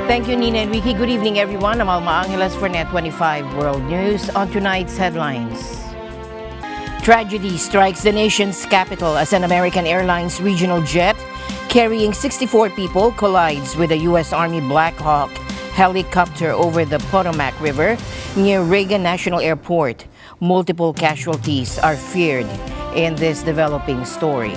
Thank you, Nina and Ricky. Good evening, everyone. I'm Alma Angeles for NET25 World News. On tonight's headlines. Tragedy strikes the nation's capital as an American Airlines regional jet carrying 64 people collides with a U.S. Army Black Hawk helicopter over the Potomac River near Reagan National Airport. Multiple casualties are feared in this developing story.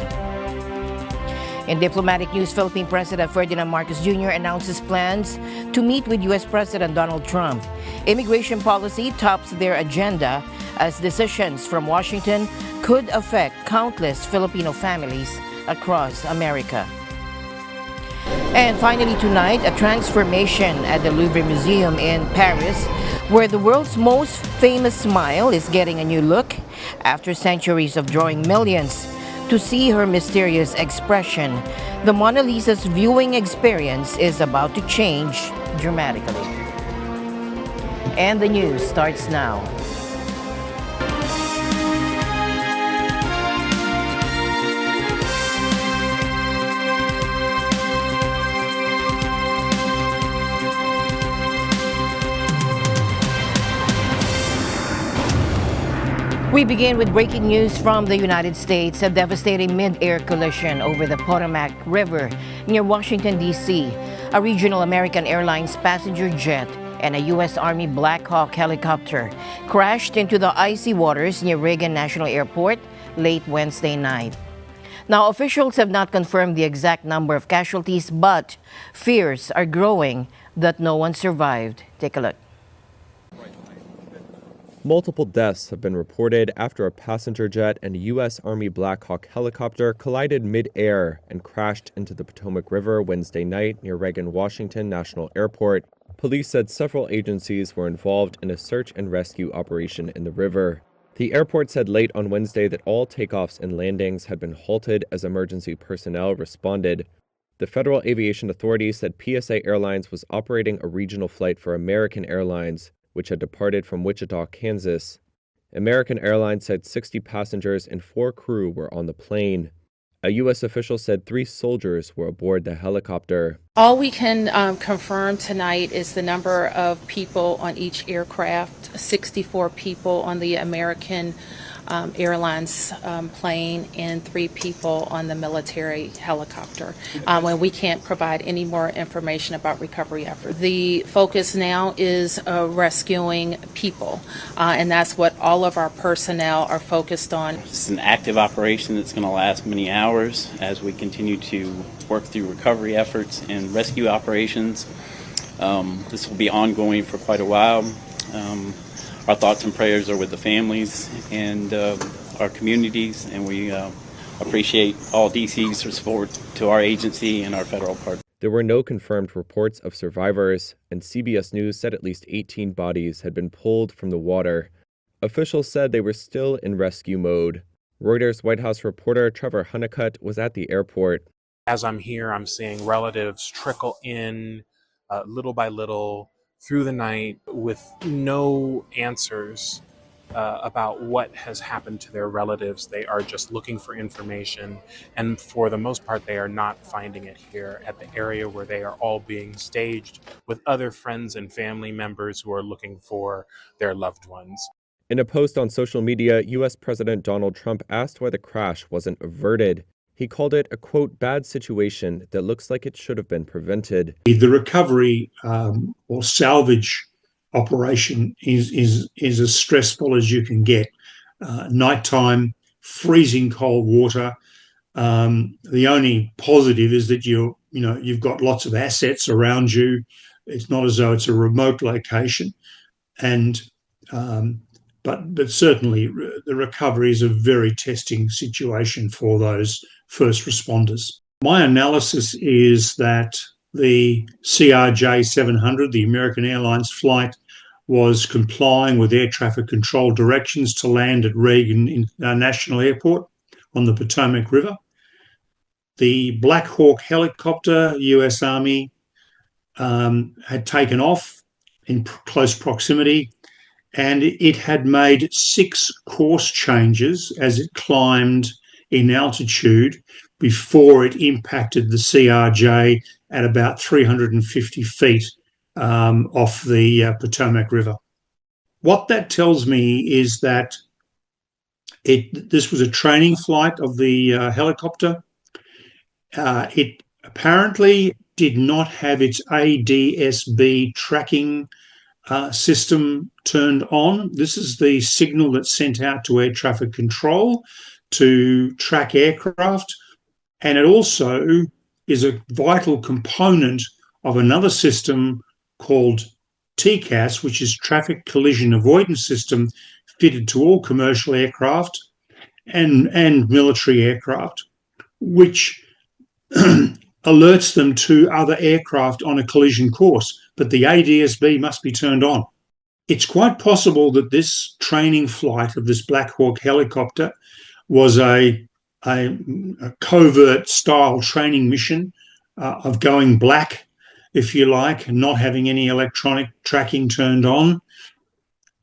In diplomatic news, Philippine President Ferdinand Marcos Jr. announces plans to meet with U.S. President Donald Trump. Immigration policy tops their agenda as decisions from Washington could affect countless Filipino families across America. And finally tonight, a transformation at the Louvre Museum in Paris, where the world's most famous smile is getting a new look after centuries of drawing millions to see her mysterious expression. The Mona Lisa's viewing experience is about to change dramatically. And the news starts now. We begin with breaking news from the United States. A devastating mid-air collision over the Potomac River near Washington, D.C. A regional American Airlines passenger jet and a U.S. Army Black Hawk helicopter crashed into the icy waters near Reagan National Airport late Wednesday night. Now, officials have not confirmed the exact number of casualties, but fears are growing that no one survived. Take a look. Multiple deaths have been reported after a passenger jet and a U.S. Army Black Hawk helicopter collided mid-air and crashed into the Potomac River Wednesday night near Reagan Washington National Airport. Police said several agencies were involved in a search and rescue operation in the river. The airport said late on Wednesday that all takeoffs and landings had been halted as emergency personnel responded. The Federal Aviation Authority said PSA Airlines was operating a regional flight for American Airlines, which had departed from Wichita, Kansas. American Airlines said 60 passengers and 4 crew were on the plane. A U.S. official said 3 soldiers were aboard the helicopter. All we can confirm tonight is the number of people on each aircraft, 64 people on the American Airlines plane and 3 people on the military helicopter. And we can't provide any more information about recovery efforts. The focus now is rescuing people, and that's what all of our personnel are focused on. It's an active operation that's going to last many hours as we continue to work through recovery efforts and rescue operations. This will be ongoing for quite a while. Our thoughts and prayers are with the families and our communities, and we appreciate all DC's support to our agency and our federal partners. There were no confirmed reports of survivors, and CBS News said at least 18 bodies had been pulled from the water. Officials said they were still in rescue mode. Reuters White House reporter Trevor Honeycutt was at the airport. As I'm here, I'm seeing relatives trickle in little by little through the night with no answers about what has happened to their relatives. They are just looking for information, and for the most part, they are not finding it here at the area where they are all being staged with other friends and family members who are looking for their loved ones. In a post on social media, U.S. President Donald Trump asked why the crash wasn't averted. He called it a, quote, bad situation that looks like it should have been prevented. The recovery or salvage operation is as stressful as you can get. Nighttime, freezing cold water. The only positive is that you've got lots of assets around you. It's not as though it's a remote location, and but certainly the recovery is a very testing situation for those first responders. My analysis is that the CRJ 700, the American Airlines flight, was complying with air traffic control directions to land at Reagan National Airport on the Potomac River. The Black Hawk helicopter, US Army, had taken off in close proximity, and it had made 6 course changes as it climbed in altitude before it impacted the CRJ at about 350 feet off the Potomac River. What that tells me is that this was a training flight of the helicopter. It apparently did not have its ADSB tracking system turned on. This is the signal that's sent out to air traffic control to track aircraft. And it also is a vital component of another system called TCAS, which is Traffic Collision Avoidance System, fitted to all commercial aircraft and military aircraft, which alerts them to other aircraft on a collision course, but the ADSB must be turned on. It's quite possible that this training flight of this Black Hawk helicopter was a covert style training mission of going black, if you like, and not having any electronic tracking turned on,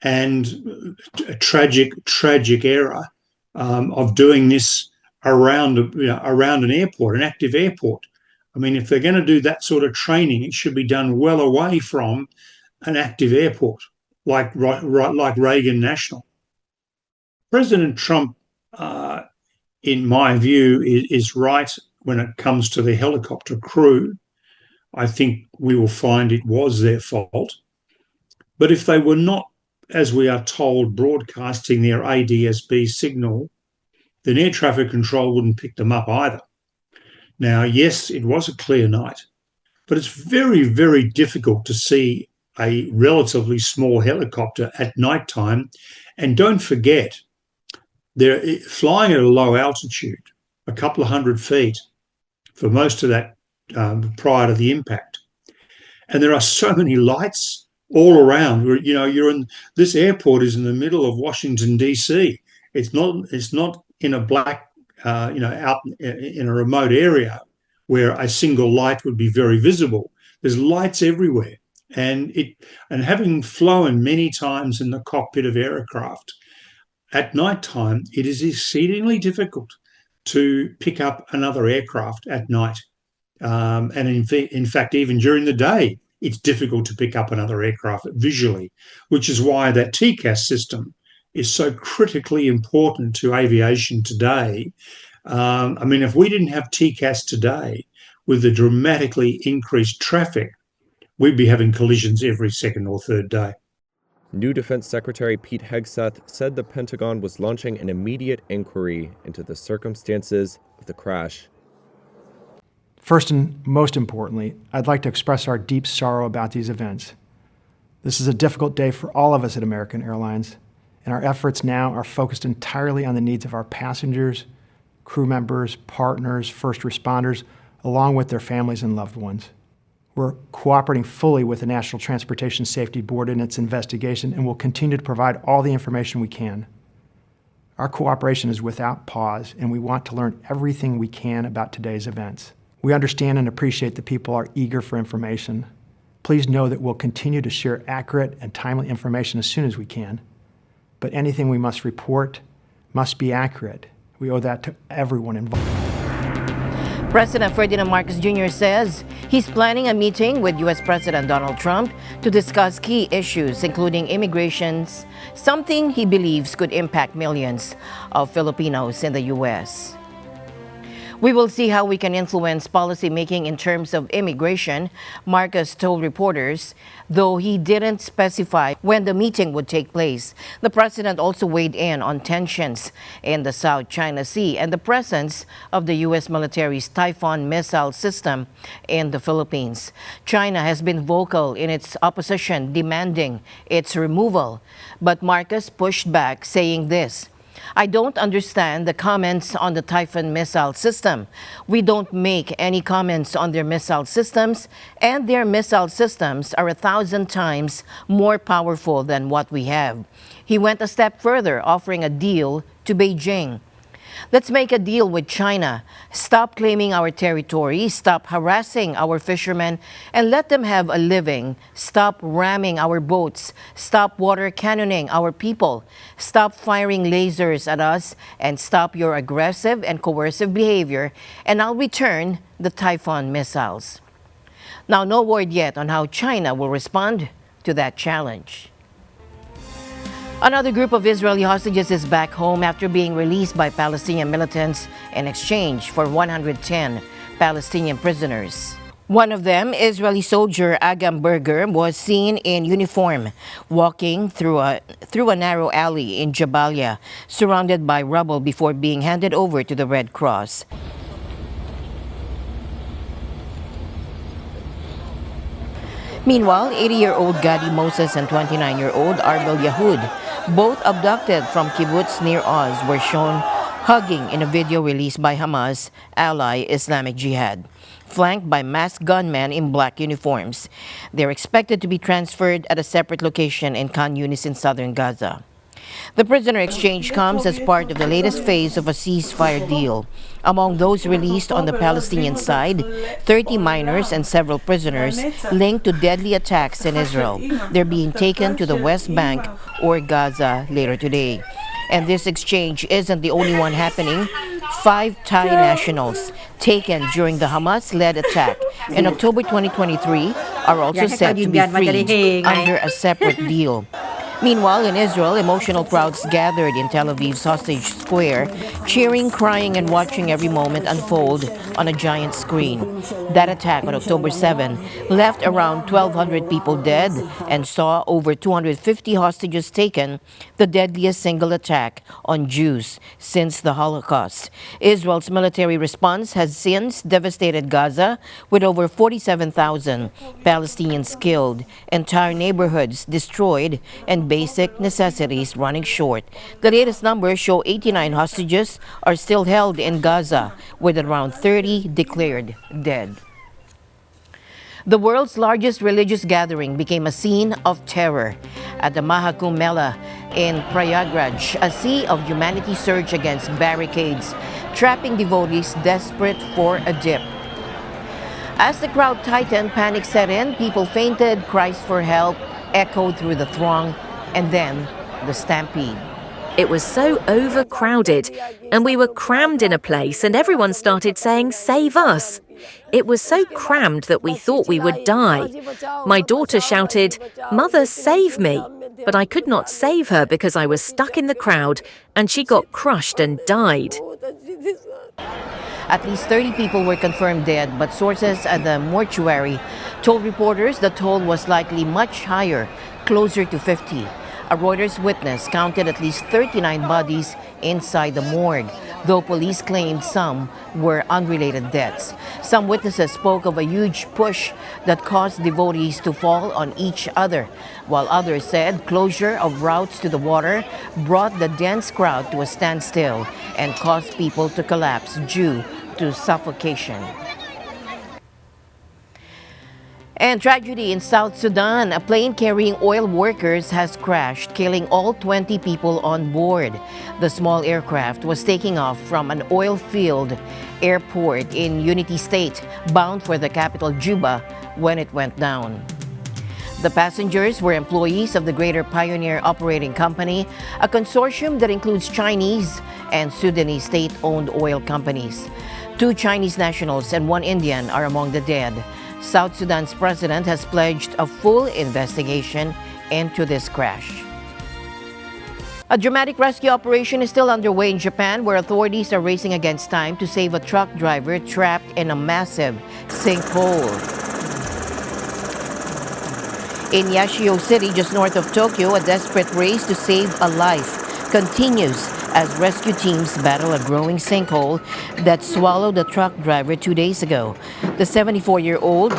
and a tragic error of doing this around an airport, an active airport. I mean, if they're going to do that sort of training, it should be done well away from an active airport, like Reagan National. President Trump, in my view, is right when it comes to the helicopter crew. I think we will find it was their fault. But if they were not, as we are told, broadcasting their ADSB signal, then air traffic control wouldn't pick them up either. Now, yes, it was a clear night, but it's very, very difficult to see a relatively small helicopter at night time. And don't forget, they're flying at a low altitude, a couple of 100 feet, for most of that prior to the impact. And there are so many lights all around. You're in this airport is in the middle of Washington, D.C. It's not in a black, out in a remote area where a single light would be very visible. There's lights everywhere. And having flown many times in the cockpit of aircraft, at night time, it is exceedingly difficult to pick up another aircraft at night. And in fact, even during the day, it's difficult to pick up another aircraft visually, which is why that TCAS system is so critically important to aviation today. I mean, if we didn't have TCAS today, with the dramatically increased traffic, we'd be having collisions every second or third day. New Defense Secretary Pete Hegseth said the Pentagon was launching an immediate inquiry into the circumstances of the crash. First and most importantly, I'd like to express our deep sorrow about these events. This is a difficult day for all of us at American Airlines, and our efforts now are focused entirely on the needs of our passengers, crew members, partners, first responders, along with their families and loved ones. We're cooperating fully with the National Transportation Safety Board in its investigation and will continue to provide all the information we can. Our cooperation is without pause, and we want to learn everything we can about today's events. We understand and appreciate that people are eager for information. Please know that we'll continue to share accurate and timely information as soon as we can. But anything we must report must be accurate. We owe that to everyone involved. President Ferdinand Marcos Jr. says he's planning a meeting with U.S. President Donald Trump to discuss key issues, including immigration, something he believes could impact millions of Filipinos in the U.S. We will see how we can influence policy making in terms of immigration, Marcos told reporters, though he didn't specify when the meeting would take place. The president also weighed in on tensions in the South China Sea and the presence of the U.S. military's Typhoon missile system in the Philippines. China has been vocal in its opposition, demanding its removal. But Marcos pushed back, saying this: I don't understand the comments on the Typhoon missile system. We don't make any comments on their missile systems, and their missile systems are 1,000 times more powerful than what we have. He went a step further, offering a deal to Beijing. Let's make a deal with China. Stop claiming our territory, stop harassing our fishermen, and let them have a living. Stop ramming our boats, stop water cannoning our people, stop firing lasers at us, and stop your aggressive and coercive behavior, and I'll return the Typhoon missiles. Now, no word yet on how China will respond to that challenge. Another group of Israeli hostages is back home after being released by Palestinian militants in exchange for 110 Palestinian prisoners. One of them, Israeli soldier Agam Berger, was seen in uniform walking through a narrow alley in Jabalia, surrounded by rubble before being handed over to the Red Cross. Meanwhile, 80-year-old Gadi Moses and 29-year-old Arbel Yahud, both abducted from kibbutz near Oz, were shown hugging in a video released by Hamas ally Islamic Jihad, flanked by masked gunmen in black uniforms. They're expected to be transferred at a separate location in Khan Yunis in southern Gaza. The prisoner exchange comes as part of the latest phase of a ceasefire deal. Among those released on the Palestinian side, 30 minors and several prisoners linked to deadly attacks in Israel. They're being taken to the West Bank or Gaza later today. And this exchange isn't the only one happening. 5 Thai nationals taken during the Hamas-led attack in October 2023 are also said to be freed under a separate deal. Meanwhile, in Israel, emotional crowds gathered in Tel Aviv's Hostage Square, cheering, crying, and watching every moment unfold on a giant screen. That attack on October 7 left around 1,200 people dead and saw over 250 hostages taken, the deadliest single attack on Jews since the Holocaust. Israel's military response has since devastated Gaza, with over 47,000 Palestinians killed, entire neighborhoods destroyed, and basic necessities running short. The latest numbers show 89 hostages are still held in Gaza, with around 30 declared dead. The world's largest religious gathering became a scene of terror. At the Mahakumbh Mela in Prayagraj, a sea of humanity surged against barricades, trapping devotees desperate for a dip. As the crowd tightened, panic set in, people fainted, cries for help echoed through the throng, and then the stampede. It was so overcrowded, and we were crammed in a place, and everyone started saying, "Save us." It was so crammed that we thought we would die. My daughter shouted, "Mother, save me!" But I could not save her because I was stuck in the crowd, and she got crushed and died. At least 30 people were confirmed dead, but sources at the mortuary told reporters the toll was likely much higher, closer to 50. A Reuters witness counted at least 39 bodies inside the morgue, though police claimed some were unrelated deaths. Some witnesses spoke of a huge push that caused devotees to fall on each other, while others said closure of routes to the water brought the dense crowd to a standstill and caused people to collapse due to suffocation. And tragedy in South Sudan. A plane carrying oil workers has crashed, killing all 20 people on board. The small aircraft was taking off from an oil-filled airport in Unity State, bound for the capital Juba, when it went down. The passengers were employees of the Greater Pioneer Operating Company, a consortium that includes Chinese and Sudanese state-owned oil companies. 2 Chinese nationals and 1 Indian are among the dead. South Sudan's president has pledged a full investigation into this crash. A dramatic rescue operation is still underway in Japan, where authorities are racing against time to save a truck driver trapped in a massive sinkhole. In Yashio City, just north of Tokyo, a desperate race to save a life continues as rescue teams battle a growing sinkhole that swallowed a truck driver 2 days ago. The 74-year-old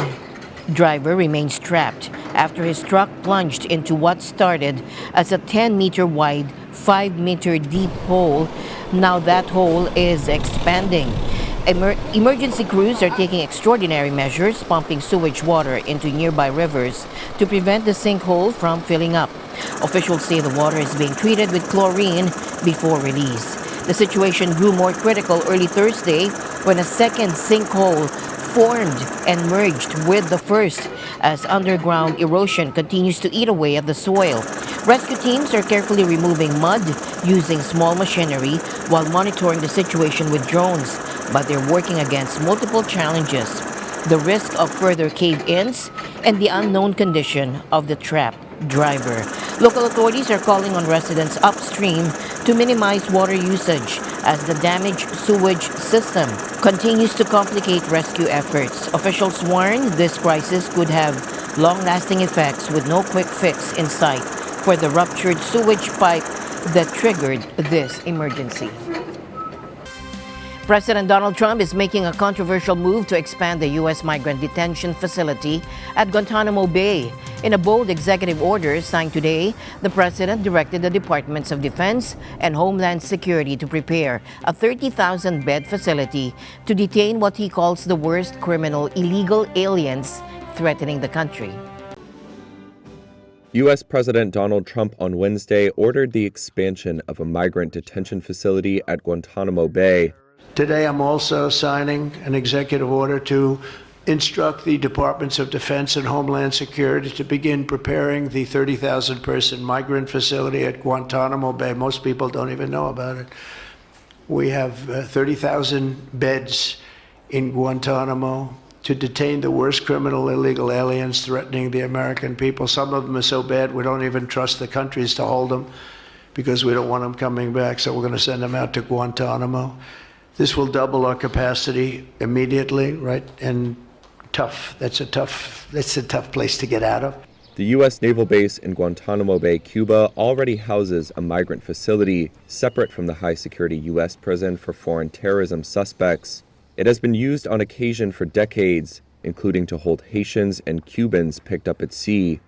driver remains trapped after his truck plunged into what started as a 10-meter wide, 5-meter deep hole. Now that hole is expanding. Emergency crews are taking extraordinary measures, pumping sewage water into nearby rivers to prevent the sinkhole from filling up. Officials say the water is being treated with chlorine before release. The situation grew more critical early Thursday when a second sinkhole formed and merged with the first as underground erosion continues to eat away at the soil. Rescue teams are carefully removing mud using small machinery while monitoring the situation with drones, but they're working against multiple challenges: the risk of further cave-ins and the unknown condition of the trapped driver. Local authorities are calling on residents upstream to minimize water usage as the damaged sewage system continues to complicate rescue efforts. Officials warn this crisis could have long-lasting effects with no quick fix in sight for the ruptured sewage pipe that triggered this emergency. President Donald Trump is making a controversial move to expand the U.S. migrant detention facility at Guantanamo Bay. In a bold executive order signed today, the president directed the Departments of Defense and Homeland Security to prepare a 30,000-bed facility to detain what he calls the worst criminal illegal aliens threatening the country. U.S. President Donald Trump on Wednesday ordered the expansion of a migrant detention facility at Guantanamo Bay. Today, I'm also signing an executive order to instruct the Departments of Defense and Homeland Security to begin preparing the 30,000-person migrant facility at Guantanamo Bay. Most people don't even know about it. We have 30,000 beds in Guantanamo to detain the worst criminal illegal aliens threatening the American people. Some of them are so bad we don't even trust the countries to hold them because we don't want them coming back, so we're going to send them out to Guantanamo. This will double our capacity immediately, right? And tough. That's a tough place to get out of. The U.S. naval base in Guantanamo Bay, Cuba, already houses a migrant facility separate from the high-security U.S. prison for foreign terrorism suspects. It has been used on occasion for decades, including to hold Haitians and Cubans picked up at sea.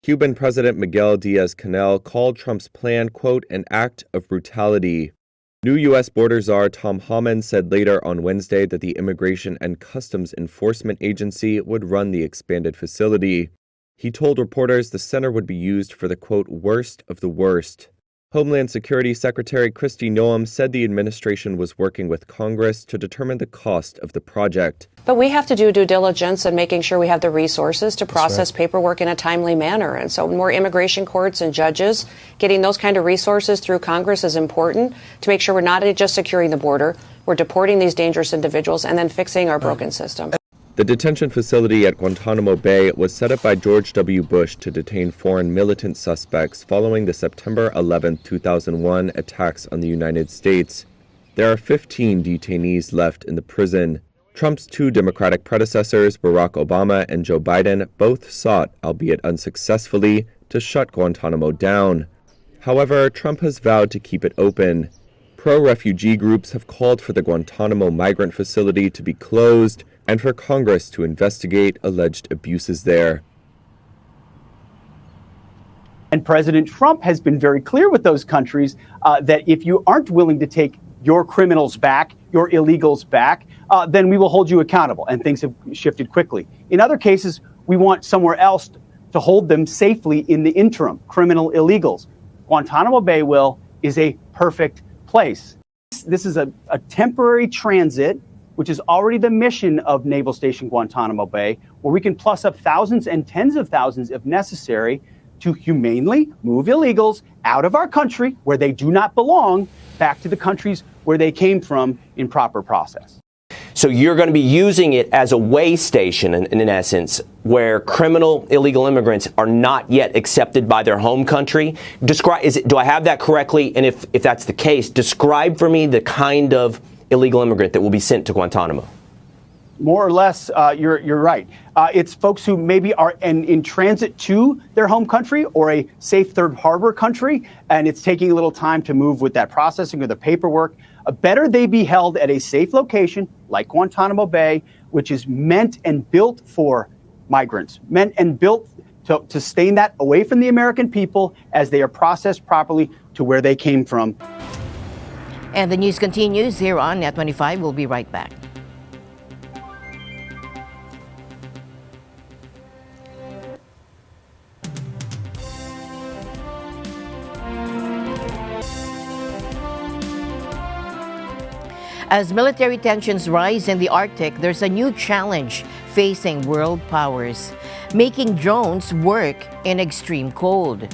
Cuban President Miguel Diaz-Canel called Trump's plan, quote, an act of brutality. New U.S. Border Czar Tom Homan said later on Wednesday that the Immigration and Customs Enforcement Agency would run the expanded facility. He told reporters the center would be used for the, quote, worst of the worst. Homeland Security Secretary Kristi Noem said the administration was working with Congress to determine the cost of the project. But we have to do due diligence and making sure we have the resources to process paperwork in a timely manner. And so more immigration courts and judges, getting those kind of resources through Congress is important to make sure we're not just securing the border, we're deporting these dangerous individuals and then fixing our broken system. The detention facility at Guantanamo Bay was set up by George W. Bush to detain foreign militant suspects following the September 11, 2001 attacks on the United States. There are 15 detainees left in the prison. Trump's two Democratic predecessors, Barack Obama and Joe Biden, both sought, albeit unsuccessfully, to shut Guantanamo down. However, Trump has vowed to keep it open. Pro-refugee groups have called for the Guantanamo migrant facility to be closed and for Congress to investigate alleged abuses there. And President Trump has been very clear with those countries that if you aren't willing to take your criminals back, your illegals back, then we will hold you accountable. And things have shifted quickly. In other cases, we want somewhere else to hold them safely in the interim, criminal illegals. Guantanamo Bay is a perfect place. This is a temporary transit, which is already the mission of Naval Station Guantanamo Bay, where we can plus up thousands and tens of thousands if necessary to humanely move illegals out of our country where they do not belong back to the countries where they came from in proper process. So you're going to be using it as a way station, in essence, where criminal illegal immigrants are not yet accepted by their home country. Do I have that correctly? And if that's the case, describe for me the kind of illegal immigrant that will be sent to Guantanamo. More or less, you're right. It's folks who maybe are in transit to their home country or a safe third harbor country, and it's taking a little time to move with that processing or the paperwork. Better they be held at a safe location like Guantanamo Bay, which is meant and built for migrants, meant and built to stay that away from the American people as they are processed properly to where they came from. And the news continues here on NET25. We'll be right back. As military tensions rise in the Arctic, there's a new challenge facing world powers: making drones work in extreme cold.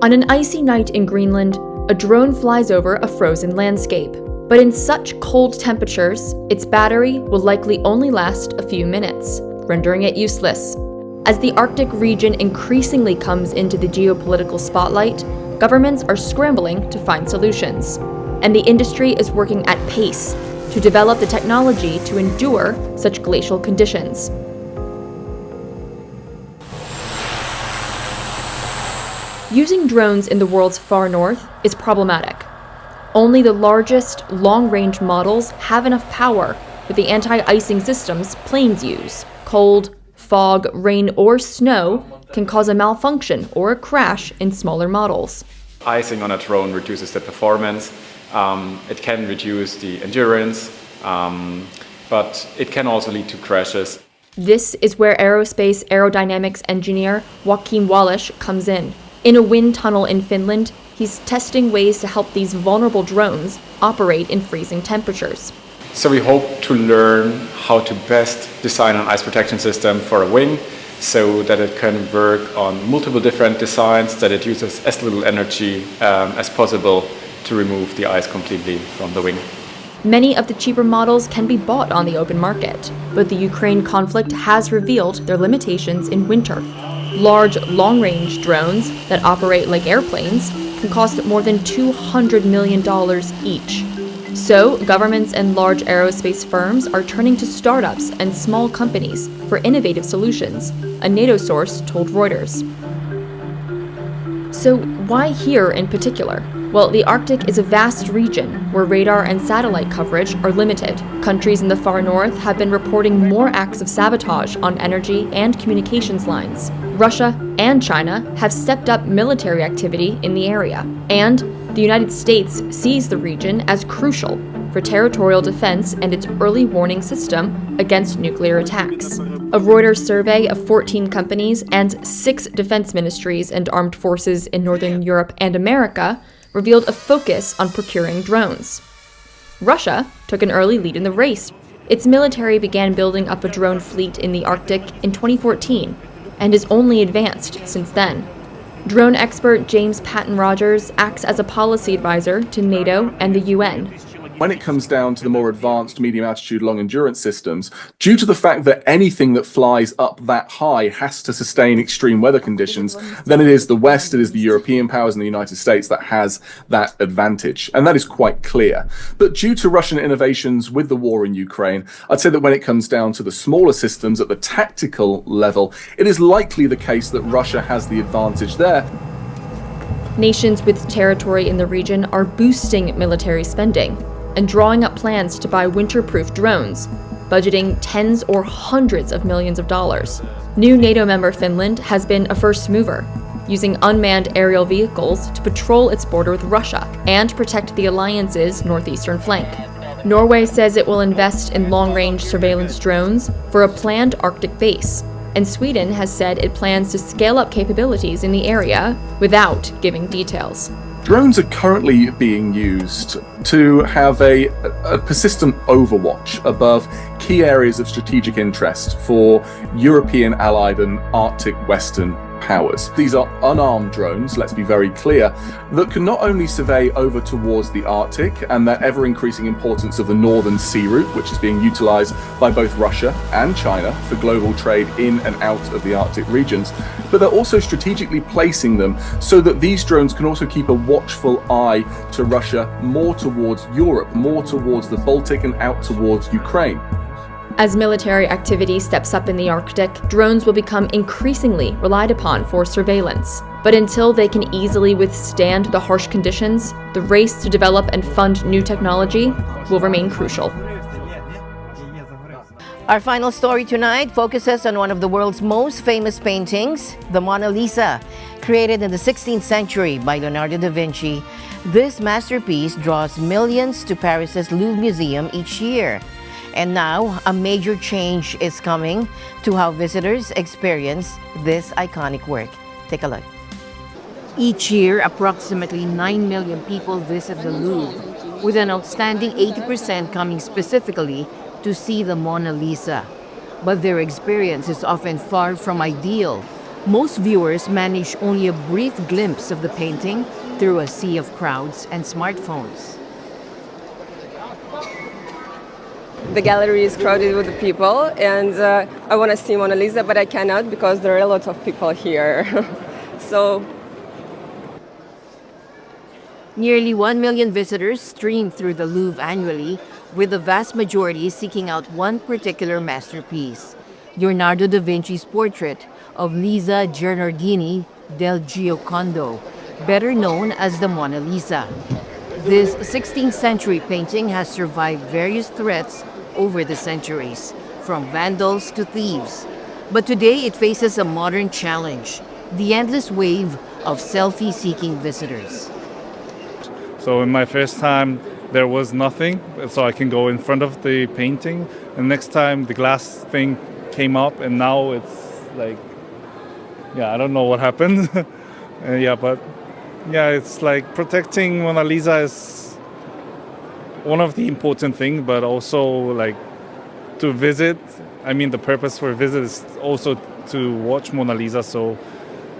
On an icy night in Greenland, a drone flies over a frozen landscape. But in such cold temperatures, its battery will likely only last a few minutes, rendering it useless. As the Arctic region increasingly comes into the geopolitical spotlight, governments are scrambling to find solutions. And the industry is working at pace to develop the technology to endure such glacial conditions. Using drones in the world's far north is problematic. Only the largest, long-range models have enough power for the anti-icing systems planes use. Cold, fog, rain, or snow can cause a malfunction or a crash in smaller models. Icing on a drone reduces the performance. It can reduce the endurance, but it can also lead to crashes. This is where aerospace aerodynamics engineer Joachim Wallisch comes in. In a wind tunnel in Finland, he's testing ways to help these vulnerable drones operate in freezing temperatures. So we hope to learn how to best design an ice protection system for a wing so that it can work on multiple different designs, that it uses as little energy as possible to remove the ice completely from the wing. Many of the cheaper models can be bought on the open market, but the Ukraine conflict has revealed their limitations in winter. Large, long-range drones that operate like airplanes can cost more than $200 million each. So, governments and large aerospace firms are turning to startups and small companies for innovative solutions, a NATO source told Reuters. So, why here in particular? Well, the Arctic is a vast region where radar and satellite coverage are limited. Countries in the far north have been reporting more acts of sabotage on energy and communications lines. Russia and China have stepped up military activity in the area. And the United States sees the region as crucial for territorial defense and its early warning system against nuclear attacks. A Reuters survey of 14 companies and 6 defense ministries and armed forces in Northern Europe and America revealed a focus on procuring drones. Russia took an early lead in the race. Its military began building up a drone fleet in the Arctic in 2014 and has only advanced since then. Drone expert James Patton Rogers acts as a policy advisor to NATO and the UN. When it comes down to the more advanced medium altitude, long endurance systems, due to the fact that anything that flies up that high has to sustain extreme weather conditions, then it is the West, it is the European powers and the United States that has that advantage. And that is quite clear. But due to Russian innovations with the war in Ukraine, I'd say that when it comes down to the smaller systems at the tactical level, it is likely the case that Russia has the advantage there. Nations with territory in the region are boosting military spending and drawing up plans to buy winter-proof drones, budgeting tens or hundreds of millions of dollars. New NATO member Finland has been a first mover, using unmanned aerial vehicles to patrol its border with Russia and protect the alliance's northeastern flank. Norway says it will invest in long-range surveillance drones for a planned Arctic base, and Sweden has said it plans to scale up capabilities in the area without giving details. Drones are currently being used to have a persistent overwatch above key areas of strategic interest for European allied and Arctic Western powers. These are unarmed drones, let's be very clear, that can not only survey over towards the Arctic and that ever-increasing importance of the Northern Sea Route, which is being utilized by both Russia and China for global trade in and out of the Arctic regions, but they're also strategically placing them so that these drones can also keep a watchful eye to Russia more towards Europe, more towards the Baltic and out towards Ukraine. As military activity steps up in the Arctic, drones will become increasingly relied upon for surveillance. But until they can easily withstand the harsh conditions, the race to develop and fund new technology will remain crucial. Our final story tonight focuses on one of the world's most famous paintings, the Mona Lisa. Created in the 16th century by Leonardo da Vinci, this masterpiece draws millions to Paris's Louvre Museum each year. And now, a major change is coming to how visitors experience this iconic work. Take a look. Each year, approximately 9 million people visit the Louvre, with an outstanding 80% coming specifically to see the Mona Lisa. But their experience is often far from ideal. Most viewers manage only a brief glimpse of the painting through a sea of crowds and smartphones. The gallery is crowded with people, and I want to see Mona Lisa, but I cannot because there are a lot of people here. So, nearly 1 million visitors stream through the Louvre annually, with the vast majority seeking out one particular masterpiece, Leonardo da Vinci's portrait of Lisa Gennardini del Giocondo, better known as the Mona Lisa. This 16th century painting has survived various threats over the centuries, from vandals to thieves. But today it faces a modern challenge, the endless wave of selfie-seeking visitors. So in my first time, there was nothing, so I can go in front of the painting. And next time, the glass thing came up, and now it's like, yeah, I don't know what happened. It's like protecting Mona Lisa is one of the important things, but also like to visit. I mean, the purpose for a visit is also to watch Mona Lisa, so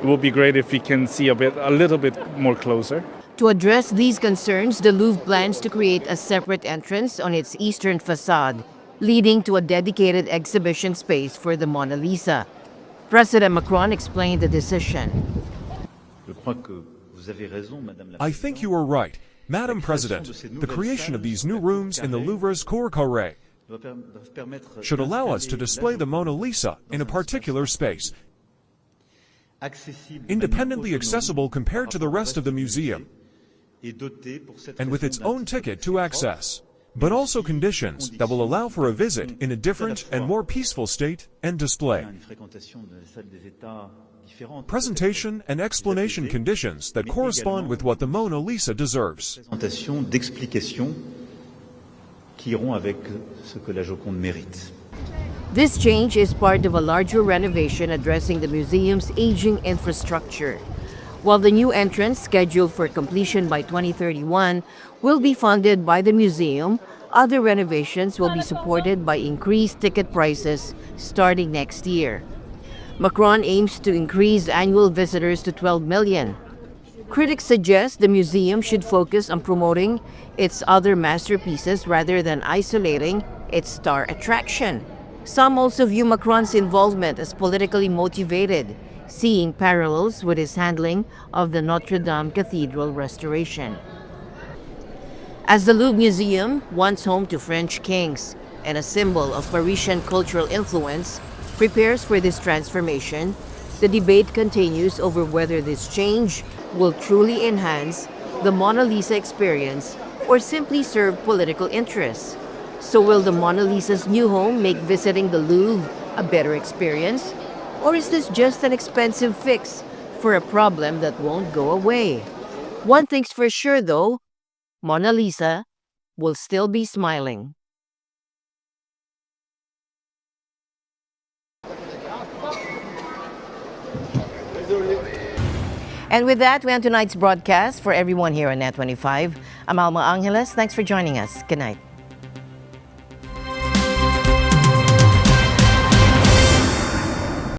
it would be great if we can see a little bit more closer. To address these concerns, the Louvre plans to create a separate entrance on its eastern facade, leading to a dedicated exhibition space for the Mona Lisa. President Macron explained the decision. I think you are right, Madam President. The creation of these new rooms in the Louvre's Cour Carrée should allow us to display the Mona Lisa in a particular space, independently accessible compared to the rest of the museum, and with its own ticket to access, but also conditions that will allow for a visit in a different and more peaceful state and display. Presentation and explanation conditions that correspond with what the Mona Lisa deserves. This change is part of a larger renovation addressing the museum's aging infrastructure. While the new entrance, scheduled for completion by 2031, will be funded by the museum, other renovations will be supported by increased ticket prices starting next year. Macron aims to increase annual visitors to 12 million. Critics suggest the museum should focus on promoting its other masterpieces rather than isolating its star attraction. Some also view Macron's involvement as politically motivated, seeing parallels with his handling of the Notre Dame Cathedral restoration. As the Louvre Museum, once home to French kings and a symbol of Parisian cultural influence, prepares for this transformation, the debate continues over whether this change will truly enhance the Mona Lisa experience or simply serve political interests. So will the Mona Lisa's new home make visiting the Louvre a better experience? Or is this just an expensive fix for a problem that won't go away? One thing's for sure though, Mona Lisa will still be smiling. And with that, we end tonight's broadcast. For everyone here on NET25, I'm Alma Angeles. Thanks for joining us. Good night.